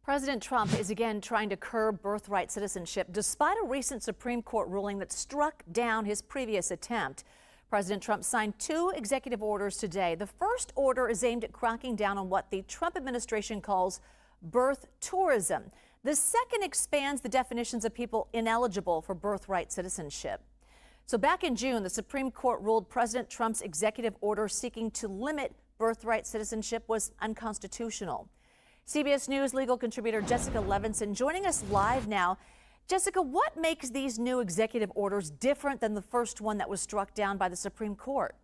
President Trump is again trying to curb birthright citizenship despite a recent Supreme Court ruling that struck down his previous attempt. President Trump signed two executive orders today. The first order is aimed at cracking down on what the Trump administration calls birth tourism. The second expands the definitions of people ineligible for birthright citizenship. So back in June, the Supreme Court ruled President Trump's executive order seeking to limit birthright citizenship was unconstitutional. CBS News legal contributor Jessica Levinson joining us live now. Jessica, what makes these new executive orders different than the first one that was struck down by the Supreme Court?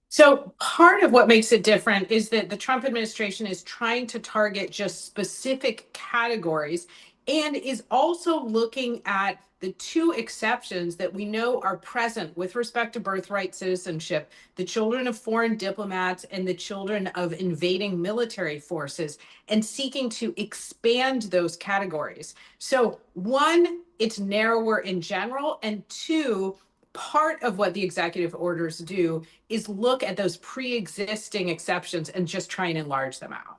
So part of what makes it different is that the Trump administration is trying to target just specific categories and is also looking at the two exceptions that we know are present with respect to birthright citizenship, the children of foreign diplomats and the children of invading military forces, and seeking to expand those categories. So one, it's narrower in general, and two, part of what the executive orders do is look at those pre-existing exceptions and just try and enlarge them out.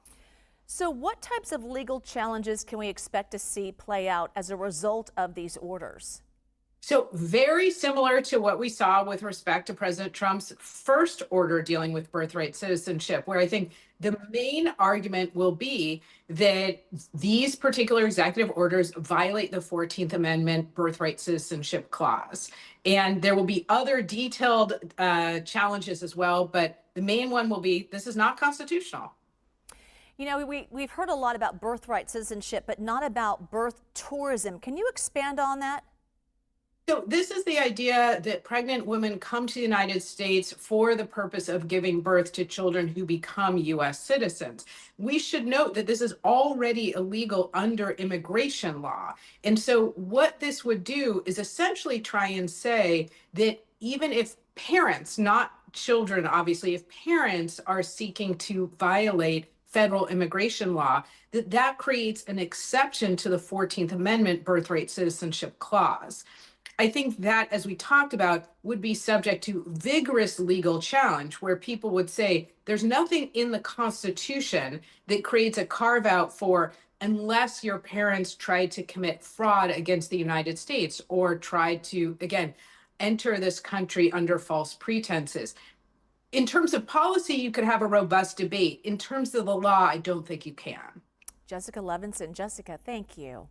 So what types of legal challenges can we expect to see play out as a result of these orders? So very similar to what we saw with respect to President Trump's first order dealing with birthright citizenship, where I think the main argument will be that these particular executive orders violate the 14th Amendment birthright citizenship clause. And there will be other detailed challenges as well, but the main one will be this is not constitutional. You know, we've heard a lot about birthright citizenship, but not about birth tourism. Can you expand on that? So this is the idea that pregnant women come to the United States for the purpose of giving birth to children who become U.S. citizens. We should note that this is already illegal under immigration law. And so what this would do is essentially try and say that even if parents, not children, obviously, if parents are seeking to violate federal immigration law, that creates an exception to the 14th Amendment birthright citizenship clause. I think that, as we talked about, would be subject to vigorous legal challenge, where people would say there's nothing in the Constitution that creates a carve out for unless your parents tried to commit fraud against the United States or tried to, again, enter this country under false pretenses. In terms of policy, you could have a robust debate. In terms of the law, I don't think you can. Jessica Levinson. Jessica, thank you.